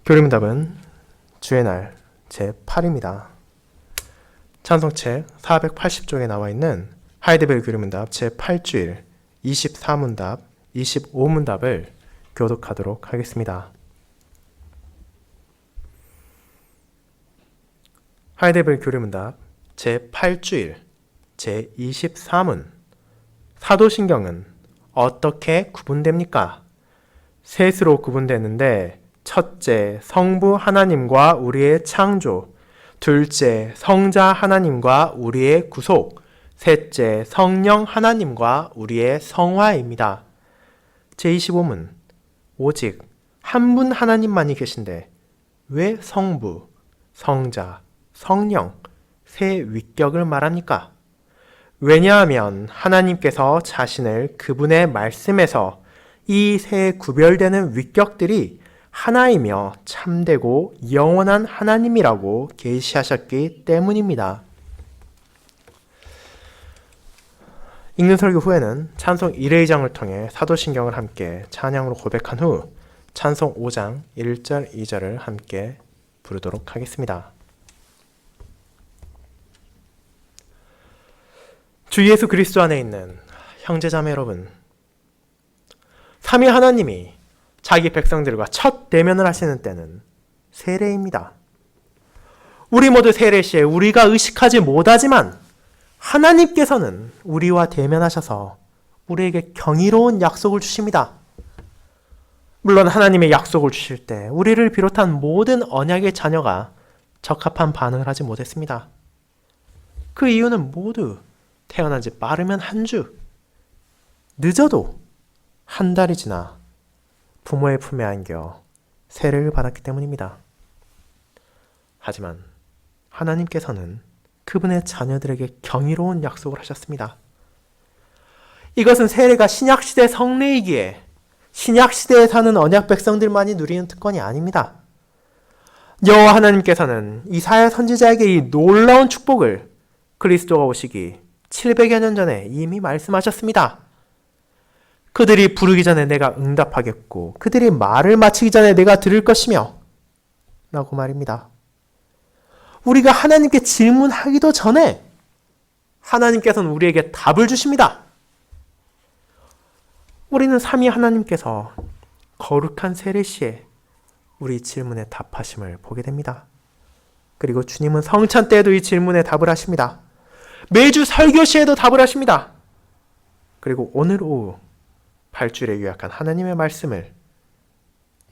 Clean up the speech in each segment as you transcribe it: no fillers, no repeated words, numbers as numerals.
교리문답은 주의 날 제8입니다. 찬송책 480쪽에 나와 있는 하이데벨 교리문답 제8주일 24문답, 25문답을 교독하도록 하겠습니다. 하이데벨 교리문답 제8주일 제24문 사도신경은 어떻게 구분됩니까? 셋으로 구분되는데 첫째, 성부 하나님과 우리의 창조, 둘째, 성자 하나님과 우리의 구속, 셋째, 성령 하나님과 우리의 성화입니다. 제25문 오직 한 분 하나님만이 계신데 왜 성부, 성자, 성령, 세 위격을 말합니까? 왜냐하면 하나님께서 자신을 그분의 말씀에서 이 세 구별되는 위격들이 하나이며 참되고 영원한 하나님이라고 계시하셨기 때문입니다. 읽는 설교 후에는 찬송 1회장을 통해 사도신경을 함께 찬양으로 고백한 후 찬송 5장 1절 2절을 함께 부르도록 하겠습니다. 주 예수 그리스도 안에 있는 형제자매 여러분, 삼위 하나님이 자기 백성들과 첫 대면을 하시는 때는 세례입니다. 우리 모두 세례 시에 우리가 의식하지 못하지만 하나님께서는 우리와 대면하셔서 우리에게 경이로운 약속을 주십니다. 물론 하나님의 약속을 주실 때 우리를 비롯한 모든 언약의 자녀가 적합한 반응을 하지 못했습니다. 그 이유는 모두 태어난 지 빠르면 한 주, 늦어도 한 달이 지나 부모의 품에 안겨 세례를 받았기 때문입니다. 하지만 하나님께서는 그분의 자녀들에게 경이로운 약속을 하셨습니다. 이것은 세례가 신약시대 성례이기에 신약시대에 사는 언약 백성들만이 누리는 특권이 아닙니다. 여호와 하나님께서는 이사야 선지자에게 이 놀라운 축복을 그리스도가 오시기 700여 년 전에 이미 말씀하셨습니다. 그들이 부르기 전에 내가 응답하겠고 그들이 말을 마치기 전에 내가 들을 것이며 라고 말입니다. 우리가 하나님께 질문하기도 전에 하나님께서는 우리에게 답을 주십니다. 우리는 삼위 하나님께서 거룩한 세례 시에 우리 질문에 답하심을 보게 됩니다. 그리고 주님은 성찬 때에도 이 질문에 답을 하십니다. 매주 설교 시에도 답을 하십니다. 그리고 오늘 오후 8주일에 요약한 하나님의 말씀을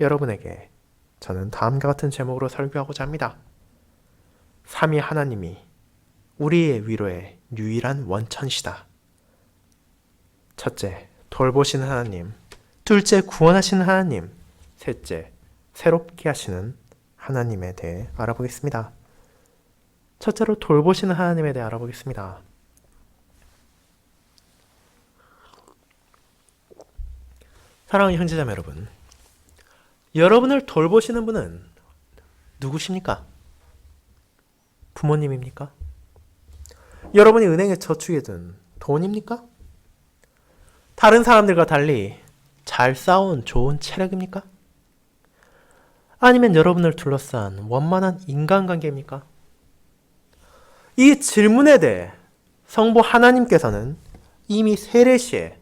여러분에게 저는 다음과 같은 제목으로 설교하고자 합니다. 삼위 하나님이 우리의 위로의 유일한 원천이시다. 첫째, 돌보시는 하나님. 둘째, 구원하시는 하나님. 셋째, 새롭게 하시는 하나님에 대해 알아보겠습니다. 첫째로 돌보시는 하나님에 대해 알아보겠습니다. 사랑하는 형제자매 여러분, 여러분을 돌보시는 분은 누구십니까? 부모님입니까? 여러분이 은행에 저축해 둔 돈입니까? 다른 사람들과 달리 잘 쌓아온 좋은 체력입니까? 아니면 여러분을 둘러싼 원만한 인간관계입니까? 이 질문에 대해 성부 하나님께서는 이미 세례 시에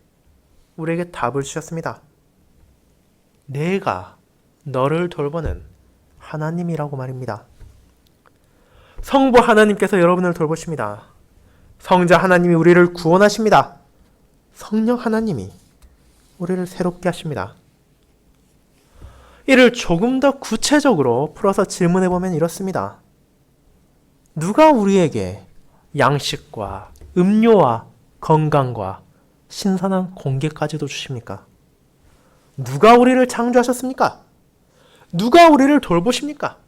우리에게 답을 주셨습니다. 내가 너를 돌보는 하나님이라고 말입니다. 성부 하나님께서 여러분을 돌보십니다. 성자 하나님이 우리를 구원하십니다. 성령 하나님이 우리를 새롭게 하십니다. 이를 조금 더 구체적으로 풀어서 질문해 보면 이렇습니다. 누가 우리에게 양식과 음료와 건강과 신선한 공기까지도 주십니까? 누가 우리를 창조하셨습니까? 누가 우리를 돌보십니까?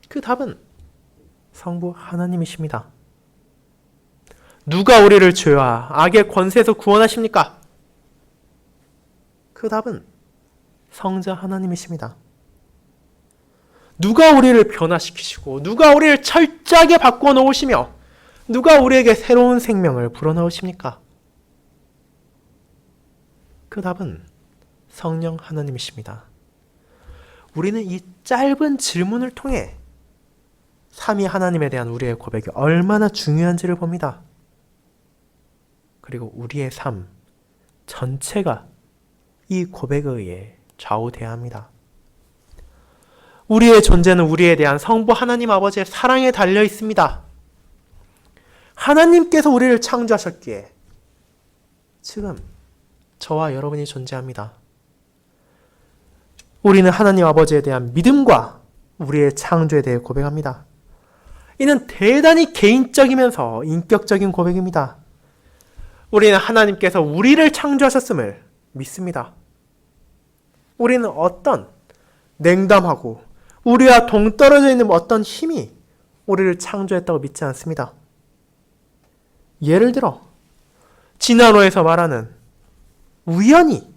그 답은 성부 하나님이십니다. 누가 우리를 죄와 악의 권세에서 구원하십니까? 그 답은 성자 하나님이십니다. 누가 우리를 변화시키시고 누가 우리를 철저하게 바꾸어 놓으시며 누가 우리에게 새로운 생명을 불어넣으십니까? 그 답은 성령 하나님이십니다. 우리는 이 짧은 질문을 통해 삼위 하나님에 대한 우리의 고백이 얼마나 중요한지를 봅니다. 그리고 우리의 삶 전체가 이 고백에 의해 좌우돼야 합니다. 우리의 존재는 우리에 대한 성부 하나님 아버지의 사랑에 달려 있습니다. 하나님께서 우리를 창조하셨기에 지금 저와 여러분이 존재합니다. 우리는 하나님 아버지에 대한 믿음과 우리의 창조에 대해 고백합니다. 이는 대단히 개인적이면서 인격적인 고백입니다. 우리는 하나님께서 우리를 창조하셨음을 믿습니다. 우리는 어떤 냉담하고 우리와 동떨어져 있는 어떤 힘이 우리를 창조했다고 믿지 않습니다. 예를 들어 진화론에서 말하는 우연히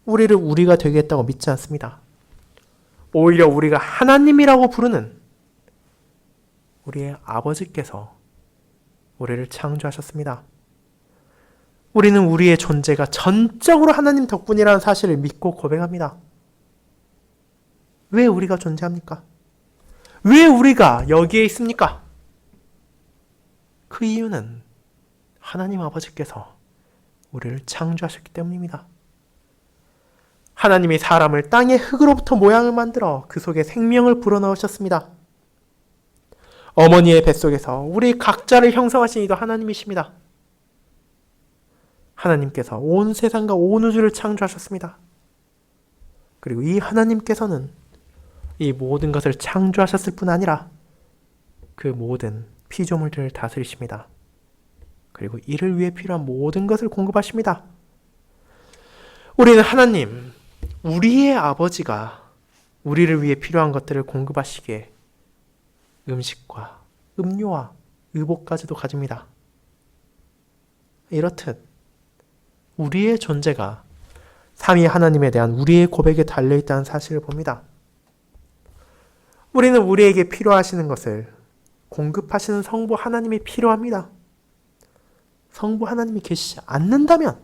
우리를 우리가 되게 했다고 믿지 않습니다. 오히려 우리가 하나님이라고 부르는 우리의 아버지께서 우리를 창조하셨습니다. 우리는 우리의 존재가 전적으로 하나님 덕분이라는 사실을 믿고 고백합니다. 왜 우리가 존재합니까? 왜 우리가 여기에 있습니까? 그 이유는 하나님 아버지께서 우리를 창조하셨기 때문입니다. 하나님이 사람을 땅의 흙으로부터 모양을 만들어 그 속에 생명을 불어넣으셨습니다. 어머니의 뱃속에서 우리 각자를 형성하신 이도 하나님이십니다. 하나님께서 온 세상과 온 우주를 창조하셨습니다. 그리고 이 하나님께서는 이 모든 것을 창조하셨을 뿐 아니라 그 모든 피조물들을 다스리십니다. 그리고 이를 위해 필요한 모든 것을 공급하십니다. 우리는 하나님, 우리의 아버지가 우리를 위해 필요한 것들을 공급하시기에 음식과 음료와 의복까지도 가집니다. 이렇듯 우리의 존재가 삼위 하나님에 대한 우리의 고백에 달려있다는 사실을 봅니다. 우리는 우리에게 필요하시는 것을 공급하시는 성부 하나님이 필요합니다. 성부 하나님이 계시지 않는다면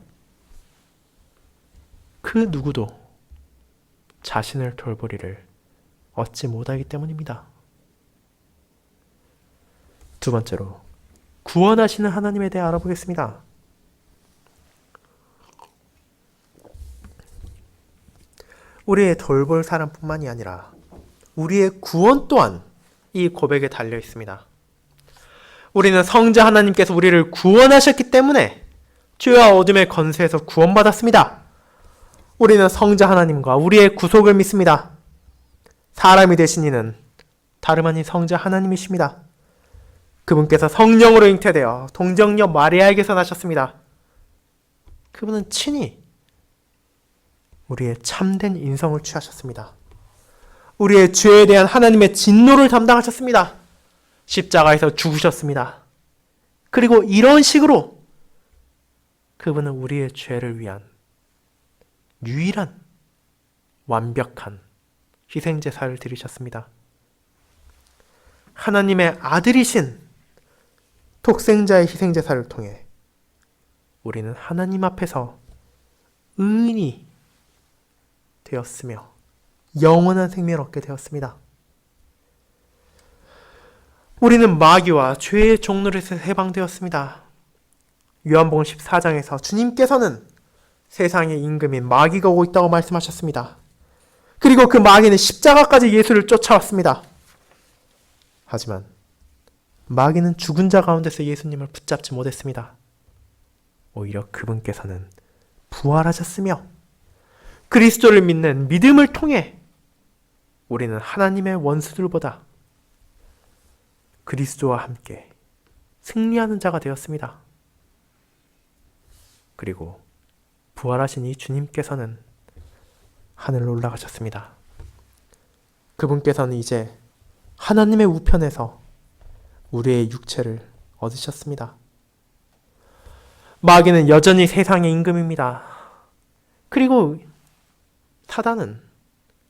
그 누구도 자신을 돌보리를 얻지 못하기 때문입니다. 두 번째로 구원하시는 하나님에 대해 알아보겠습니다. 우리의 돌볼 사람뿐만이 아니라 우리의 구원 또한 이 고백에 달려 있습니다. 우리는 성자 하나님께서 우리를 구원하셨기 때문에 죄와 어둠의 권세에서 구원받았습니다. 우리는 성자 하나님과 우리의 구속을 믿습니다. 사람이 되신 이는 다름 아닌 성자 하나님이십니다. 그분께서 성령으로 잉태되어 동정녀 마리아에게서 나셨습니다. 그분은 친히 우리의 참된 인성을 취하셨습니다. 우리의 죄에 대한 하나님의 진노를 담당하셨습니다. 십자가에서 죽으셨습니다. 그리고 이런 식으로 그분은 우리의 죄를 위한 유일한 완벽한 희생제사를 드리셨습니다. 하나님의 아들이신 독생자의 희생제사를 통해 우리는 하나님 앞에서 의인이 되었으며 영원한 생명을 얻게 되었습니다. 우리는 마귀와 죄의 종노릇에서 해방되었습니다. 요한복음 14장에서 주님께서는 세상의 임금인 마귀가 오고 있다고 말씀하셨습니다. 그리고 그 마귀는 십자가까지 예수를 쫓아왔습니다. 하지만 마귀는 죽은 자 가운데서 예수님을 붙잡지 못했습니다. 오히려 그분께서는 부활하셨으며 그리스도를 믿는 믿음을 통해 우리는 하나님의 원수들보다 그리스도와 함께 승리하는 자가 되었습니다. 그리고 부활하신 이 주님께서는 하늘로 올라가셨습니다. 그분께서는 이제 하나님의 우편에서 우리의 육체를 얻으셨습니다. 마귀는 여전히 세상의 임금입니다. 그리고 사단은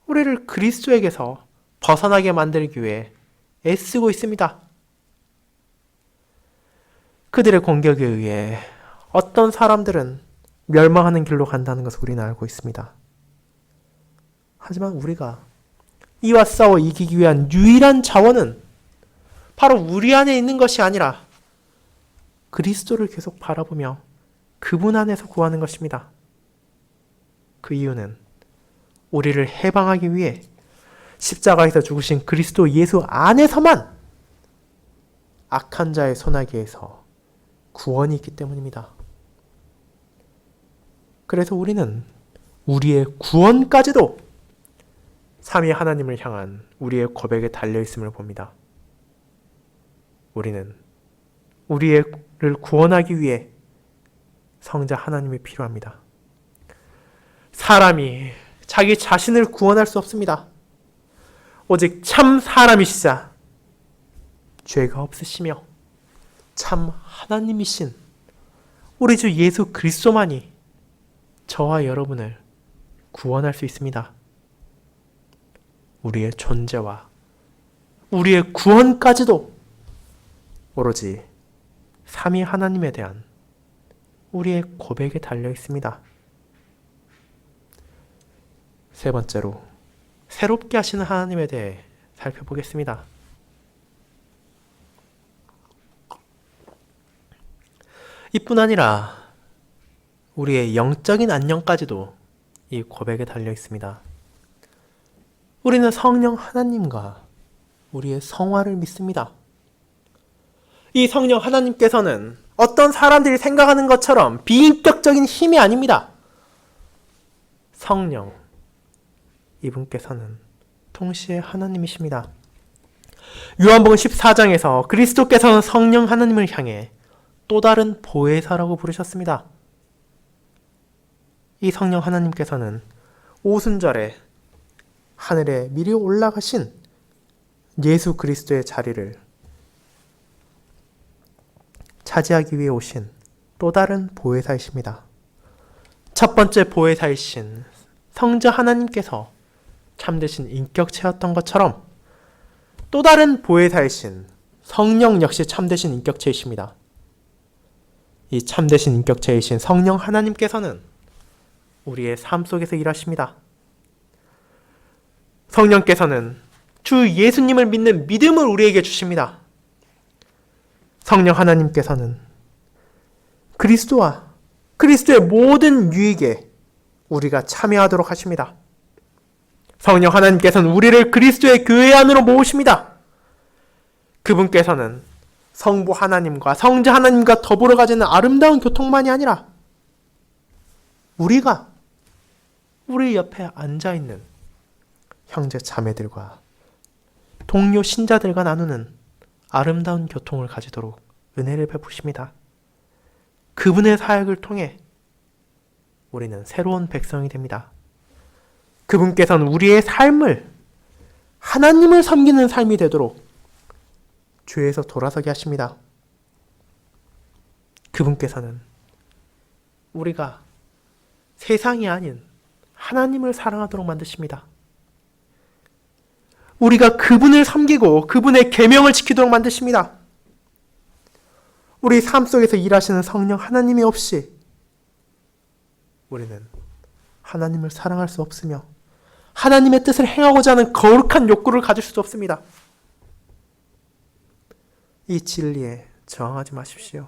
우리를 그리스도에게서 벗어나게 만들기 위해 애쓰고 있습니다. 그들의 공격에 의해 어떤 사람들은 멸망하는 길로 간다는 것을 우리는 알고 있습니다. 하지만 우리가 이와 싸워 이기기 위한 유일한 자원은 바로 우리 안에 있는 것이 아니라 그리스도를 계속 바라보며 그분 안에서 구하는 것입니다. 그 이유는 우리를 해방하기 위해 십자가에서 죽으신 그리스도 예수 안에서만 악한 자의 손아귀에서 구원이 있기 때문입니다. 그래서 우리는 우리의 구원까지도 삼위 하나님을 향한 우리의 고백에 달려있음을 봅니다. 우리는 우리를 구원하기 위해 성자 하나님이 필요합니다. 사람이 자기 자신을 구원할 수 없습니다. 오직 참 사람이시자 죄가 없으시며 참 하나님이신 우리 주 예수 그리스도만이 저와 여러분을 구원할 수 있습니다. 우리의 존재와 우리의 구원까지도 오로지 삼위 하나님에 대한 우리의 고백에 달려 있습니다. 세 번째로 새롭게 하시는 하나님에 대해 살펴보겠습니다. 이뿐 아니라 우리의 영적인 안녕까지도 이 고백에 달려 있습니다. 우리는 성령 하나님과 우리의 성화를 믿습니다. 이 성령 하나님께서는 어떤 사람들이 생각하는 것처럼 비인격적인 힘이 아닙니다. 성령, 이분께서는 동시에 하나님이십니다. 요한복음 14장에서 그리스도께서는 성령 하나님을 향해 또 다른 보혜사라고 부르셨습니다. 이 성령 하나님께서는 오순절에 하늘에 미리 올라가신 예수 그리스도의 자리를 차지하기 위해 오신 또 다른 보혜사이십니다. 첫 번째 보혜사이신 성자 하나님께서 참되신 인격체였던 것처럼 또 다른 보혜사이신 성령 역시 참되신 인격체이십니다. 이 참되신 인격체이신 성령 하나님께서는 우리의 삶 속에서 일하십니다. 성령께서는 주 예수님을 믿는 믿음을 우리에게 주십니다. 성령 하나님께서는 그리스도와 그리스도의 모든 유익에 우리가 참여하도록 하십니다. 성령 하나님께서는 우리를 그리스도의 교회 안으로 모으십니다. 그분께서는 성부 하나님과 성자 하나님과 더불어 가지는 아름다운 교통만이 아니라 우리가 우리 옆에 앉아있는 형제 자매들과 동료 신자들과 나누는 아름다운 교통을 가지도록 은혜를 베푸십니다. 그분의 사역을 통해 우리는 새로운 백성이 됩니다. 그분께서는 우리의 삶을 하나님을 섬기는 삶이 되도록 죄에서 돌아서게 하십니다. 그분께서는 우리가 세상이 아닌 하나님을 사랑하도록 만드십니다. 우리가 그분을 섬기고 그분의 계명을 지키도록 만드십니다. 우리 삶 속에서 일하시는 성령 하나님이 없이 우리는 하나님을 사랑할 수 없으며 하나님의 뜻을 행하고자 하는 거룩한 욕구를 가질 수 없습니다. 이 진리에 저항하지 마십시오.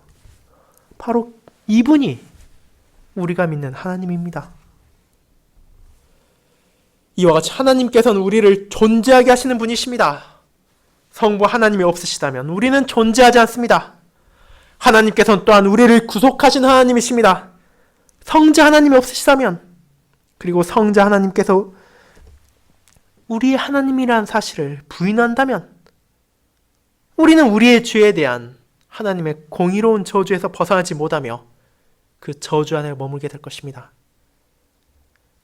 바로 이분이 우리가 믿는 하나님입니다. 이와 같이 하나님께서는 우리를 존재하게 하시는 분이십니다. 성부 하나님이 없으시다면 우리는 존재하지 않습니다. 하나님께서는 또한 우리를 구속하신 하나님이십니다. 성자 하나님이 없으시다면, 그리고 성자 하나님께서 우리의 하나님이라는 사실을 부인한다면 우리는 우리의 죄에 대한 하나님의 공의로운 저주에서 벗어나지 못하며 그 저주 안에 머물게 될 것입니다.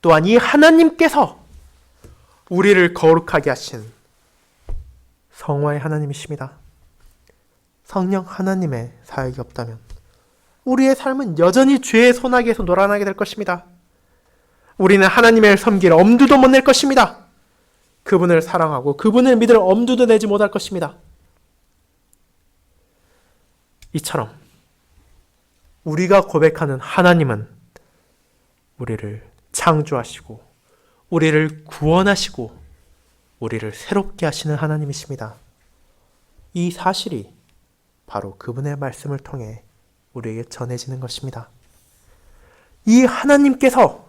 또한 이 하나님께서 우리를 거룩하게 하신 성화의 하나님이십니다. 성령 하나님의 사역이 없다면 우리의 삶은 여전히 죄의 소나기에서 놀아나게 될 것입니다. 우리는 하나님을 섬길 엄두도 못 낼 것입니다. 그분을 사랑하고 그분을 믿을 엄두도 내지 못할 것입니다. 이처럼 우리가 고백하는 하나님은 우리를 창조하시고 우리를 구원하시고 우리를 새롭게 하시는 하나님이십니다. 이 사실이 바로 그분의 말씀을 통해 우리에게 전해지는 것입니다. 이 하나님께서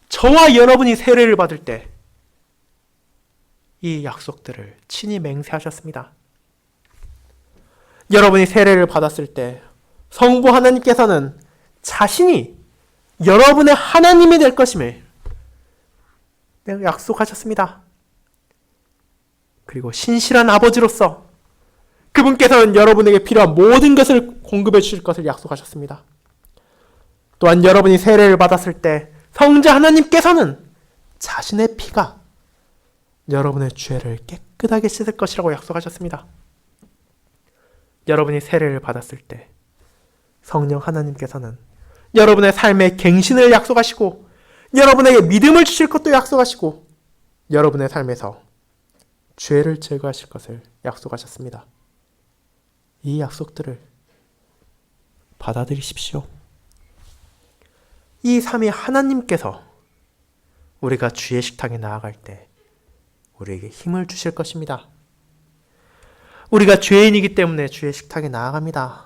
저와 여러분이 세례를 받을 때 이 약속들을 친히 맹세하셨습니다. 여러분이 세례를 받았을 때 성부 하나님께서는 자신이 여러분의 하나님이 될 것임을 약속하셨습니다. 그리고 신실한 아버지로서 그분께서는 여러분에게 필요한 모든 것을 공급해 주실 것을 약속하셨습니다. 또한 여러분이 세례를 받았을 때 성자 하나님께서는 자신의 피가 여러분의 죄를 깨끗하게 씻을 것이라고 약속하셨습니다. 여러분이 세례를 받았을 때 성령 하나님께서는 여러분의 삶의 갱신을 약속하시고 여러분에게 믿음을 주실 것도 약속하시고 여러분의 삶에서 죄를 제거하실 것을 약속하셨습니다. 이 약속들을 받아들이십시오. 이 삼위 하나님께서 우리가 주의 식탁에 나아갈 때 우리에게 힘을 주실 것입니다. 우리가 죄인이기 때문에 주의 식탁에 나아갑니다.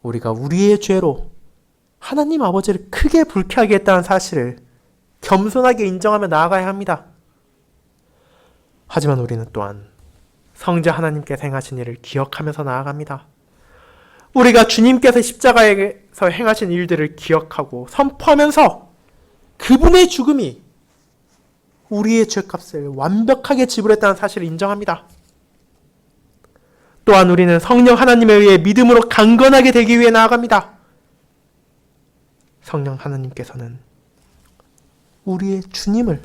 우리가 우리의 죄로 하나님 아버지를 크게 불쾌하게 했다는 사실을 겸손하게 인정하며 나아가야 합니다. 하지만 우리는 또한 성자 하나님께서 행하신 일을 기억하면서 나아갑니다. 우리가 주님께서 십자가에서 행하신 일들을 기억하고 선포하면서 그분의 죽음이 우리의 죄값을 완벽하게 지불했다는 사실을 인정합니다. 또한 우리는 성령 하나님에 의해 믿음으로 강건하게 되기 위해 나아갑니다. 성령 하나님께서는 우리의 주님을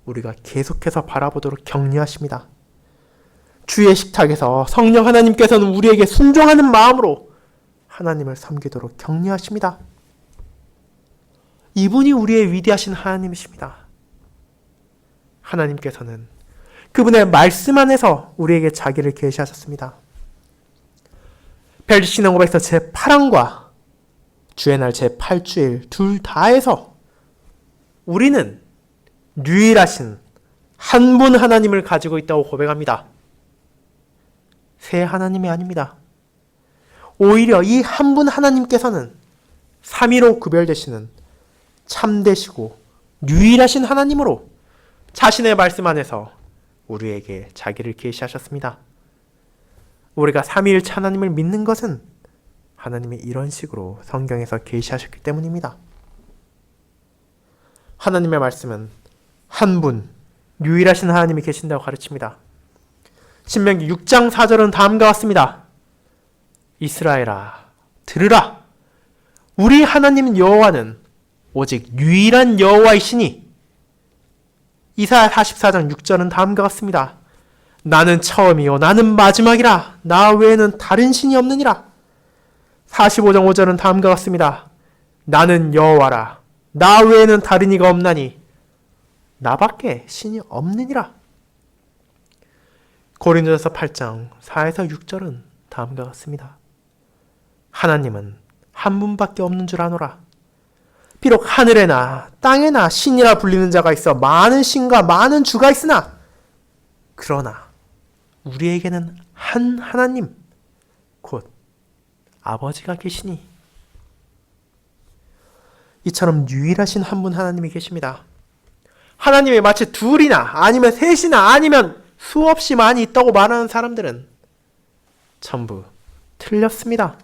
우리가 계속해서 바라보도록 격려하십니다. 주의 식탁에서 성령 하나님께서는 우리에게 순종하는 마음으로 하나님을 섬기도록 격려하십니다. 이분이 우리의 위대하신 하나님이십니다. 하나님께서는 그분의 말씀 안에서 우리에게 자기를 계시하셨습니다. 별신앙고백서 제8항과 주의 날 제8주일 둘 다에서 우리는 유일하신 한 분 하나님을 가지고 있다고 고백합니다. 세 하나님이 아닙니다. 오히려 이 한 분 하나님께서는 삼위로 구별되시는 참되시고 유일하신 하나님으로 자신의 말씀 안에서 우리에게 자기를 계시하셨습니다. 우리가 삼위일체 하나님을 믿는 것은 하나님이 이런 식으로 성경에서 계시하셨기 때문입니다. 하나님의 말씀은 한 분, 유일하신 하나님이 계신다고 가르칩니다. 신명기 6장 4절은 다음과 같습니다. 이스라엘아, 들으라. 우리 하나님 여호와는 오직 유일한 여호와이시니. 이사야 44장 6절은 다음과 같습니다. 나는 처음이요 나는 마지막이라. 나 외에는 다른 신이 없느니라. 45장 5절은 다음과 같습니다. 나는 여호와라. 나 외에는 다른 이가 없나니 나밖에 신이 없느니라. 고린도전서 8장 4에서 6절은 다음과 같습니다. 하나님은 한 분밖에 없는 줄 아노라. 비록 하늘에나 땅에나 신이라 불리는 자가 있어 많은 신과 많은 주가 있으나 그러나 우리에게는 한 하나님 곧 아버지가 계시니. 이처럼 유일하신 한 분 하나님이 계십니다. 하나님이 마치 둘이나 아니면 셋이나 아니면 수없이 많이 있다고 말하는 사람들은 전부 틀렸습니다.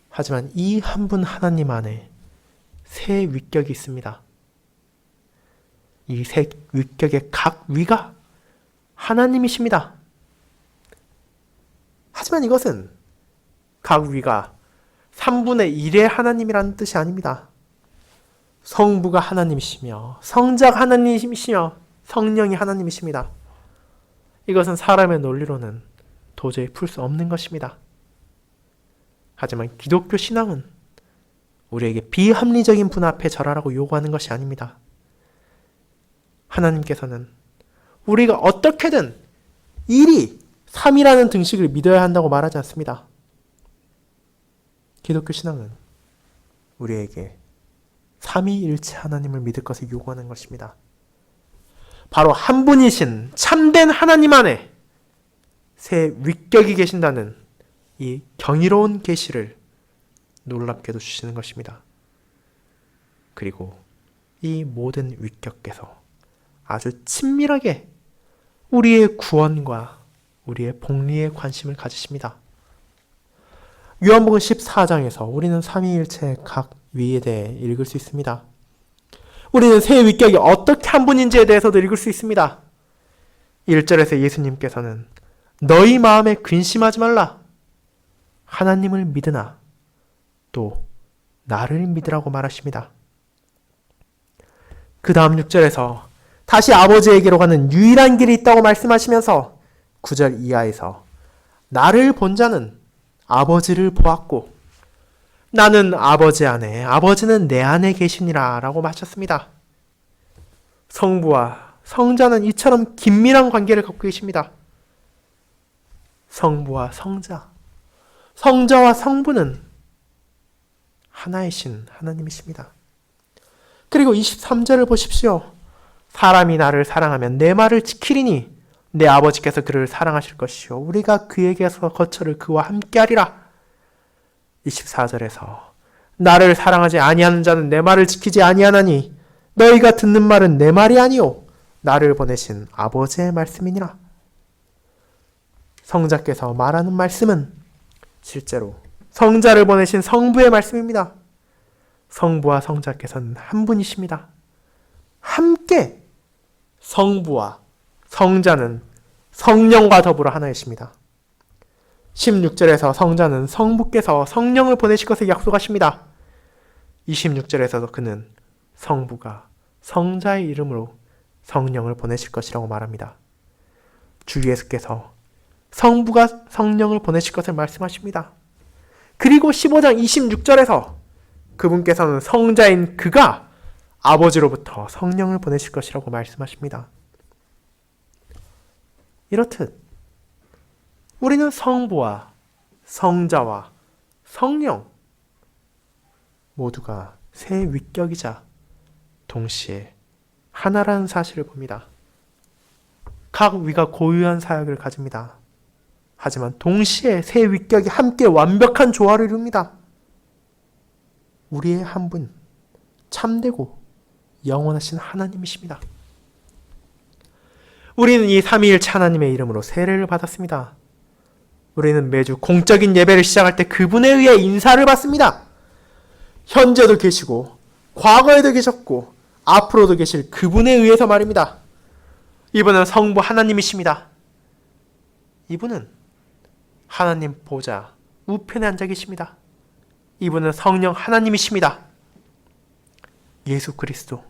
하지만 이 한 분 하나님 안에 세 위격이 있습니다. 이 세 위격의 각 위가 하나님이십니다. 하지만 이것은 각 위가 3분의 1의 하나님이라는 뜻이 아닙니다. 성부가 하나님이시며 성자가 하나님이시며 성령이 하나님이십니다. 이것은 사람의 논리로는 도저히 풀 수 없는 것입니다. 하지만 기독교 신앙은 우리에게 비합리적인 분 앞에 절하라고 요구하는 것이 아닙니다. 하나님께서는 우리가 어떻게든 일이 3이라는 등식을 믿어야 한다고 말하지 않습니다. 기독교 신앙은 우리에게 삼위일체 하나님을 믿을 것을 요구하는 것입니다. 바로 한 분이신 참된 하나님 안에 새 위격이 계신다는 이 경이로운 계시를 놀랍게도 주시는 것입니다. 그리고 이 모든 위격께서 아주 친밀하게 우리의 구원과 우리의 복리에 관심을 가지십니다. 요한복음 14장에서 우리는 삼위일체 각 위에 대해 읽을 수 있습니다. 우리는 새 위격이 어떻게 한 분인지에 대해서도 읽을 수 있습니다. 1절에서 예수님께서는 너희 마음에 근심하지 말라. 하나님을 믿으나 또 나를 믿으라고 말하십니다. 그 다음 6절에서 다시 아버지에게로 가는 유일한 길이 있다고 말씀하시면서 9절 이하에서 나를 본 자는 아버지를 보았고 나는 아버지 안에 아버지는 내 안에 계시니라 라고 마쳤습니다. 성부와 성자는 이처럼 긴밀한 관계를 갖고 계십니다. 성부와 성자, 성자와 성부는 하나이신 하나님이십니다. 그리고 23절을 보십시오. 사람이 나를 사랑하면 내 말을 지키리니 내 아버지께서 그를 사랑하실 것이요 우리가 그에게서 거처를 그와 함께하리라. 24절에서 나를 사랑하지 아니하는 자는 내 말을 지키지 아니하나니 너희가 듣는 말은 내 말이 아니요 나를 보내신 아버지의 말씀이니라. 성자께서 말하는 말씀은 실제로 성자를 보내신 성부의 말씀입니다. 성부와 성자께서는 한 분이십니다. 함께 성부와 성자는 성령과 더불어 하나이십니다. 16절에서 성자는 성부께서 성령을 보내실 것을 약속하십니다. 26절에서도 그는 성부가 성자의 이름으로 성령을 보내실 것이라고 말합니다. 주 예수께서 성부가 성령을 보내실 것을 말씀하십니다. 그리고 15장 26절에서 그분께서는 성자인 그가 아버지로부터 성령을 보내실 것이라고 말씀하십니다. 이렇듯 우리는 성부와 성자와 성령 모두가 새 위격이자 동시에 하나라는 사실을 봅니다. 각 위가 고유한 사역을 가집니다. 하지만 동시에 새 위격이 함께 완벽한 조화를 이룹니다. 우리의 한 분, 참되고 영원하신 하나님이십니다. 우리는 이 삼위일체 하나님의 이름으로 세례를 받았습니다. 우리는 매주 공적인 예배를 시작할 때 그분에 의해 인사를 받습니다. 현재도 계시고 과거에도 계셨고 앞으로도 계실 그분에 의해서 말입니다. 이분은 성부 하나님이십니다. 이분은 하나님 보좌 우편에 앉아 계십니다. 이분은 성령 하나님이십니다. 예수 그리스도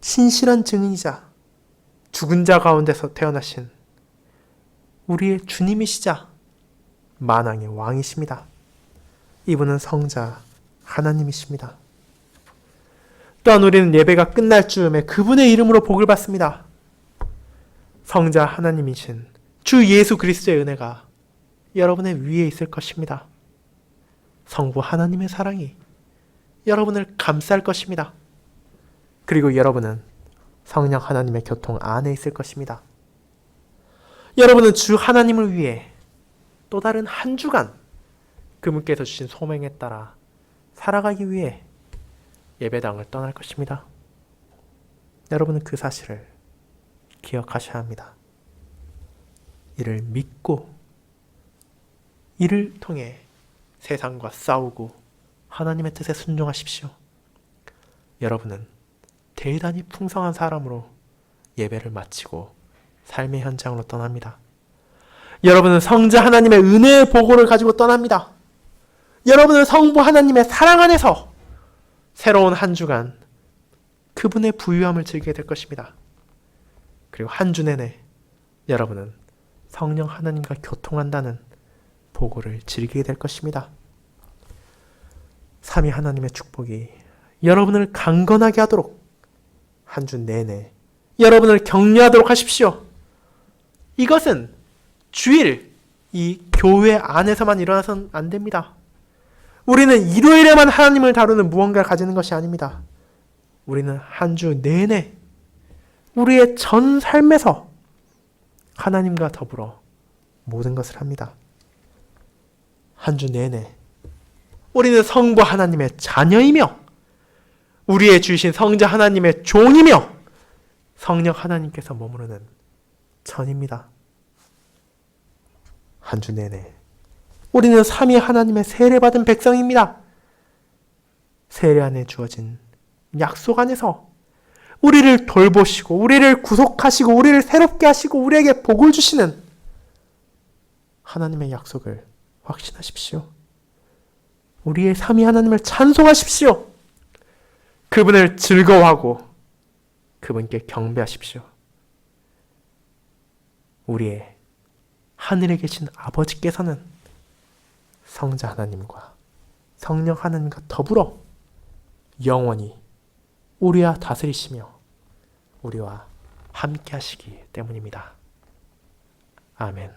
신실한 증인이자 죽은 자 가운데서 태어나신 우리의 주님이시자 만왕의 왕이십니다. 이분은 성자 하나님이십니다. 또한 우리는 예배가 끝날 즈음에 그분의 이름으로 복을 받습니다. 성자 하나님이신 주 예수 그리스도의 은혜가 여러분의 위에 있을 것입니다. 성부 하나님의 사랑이 여러분을 감쌀 것입니다. 그리고 여러분은 성령 하나님의 교통 안에 있을 것입니다. 여러분은 주 하나님을 위해 또 다른 한 주간 그분께서 주신 소명에 따라 살아가기 위해 예배당을 떠날 것입니다. 여러분은 그 사실을 기억하셔야 합니다. 이를 믿고 이를 통해 세상과 싸우고 하나님의 뜻에 순종하십시오. 여러분은 대단히 풍성한 사람으로 예배를 마치고 삶의 현장으로 떠납니다. 여러분은 성자 하나님의 은혜의 보고를 가지고 떠납니다. 여러분은 성부 하나님의 사랑 안에서 새로운 한 주간 그분의 부유함을 즐기게 될 것입니다. 그리고 한 주 내내 여러분은 성령 하나님과 교통한다는 보고를 즐기게 될 것입니다. 삼위 하나님의 축복이 여러분을 강건하게 하도록 한 주 내내 여러분을 격려하도록 하십시오. 이것은 주일 이 교회 안에서만 일어나서는 안 됩니다. 우리는 일요일에만 하나님을 다루는 무언가를 가지는 것이 아닙니다. 우리는 한 주 내내 우리의 전 삶에서 하나님과 더불어 모든 것을 합니다. 한 주 내내 우리는 성부 하나님의 자녀이며 우리의 주신 성자 하나님의 종이며 성령 하나님께서 머무르는 전입니다. 한 주 내내 우리는 삼위 하나님의 세례받은 백성입니다. 세례 안에 주어진 약속 안에서 우리를 돌보시고 우리를 구속하시고 우리를 새롭게 하시고 우리에게 복을 주시는 하나님의 약속을 확신하십시오. 우리의 삼위 하나님을 찬송하십시오. 그분을 즐거워하고 그분께 경배하십시오. 우리의 하늘에 계신 아버지께서는 성자 하나님과 성령 하나님과 더불어 영원히 우리와 다스리시며 우리와 함께 하시기 때문입니다. 아멘.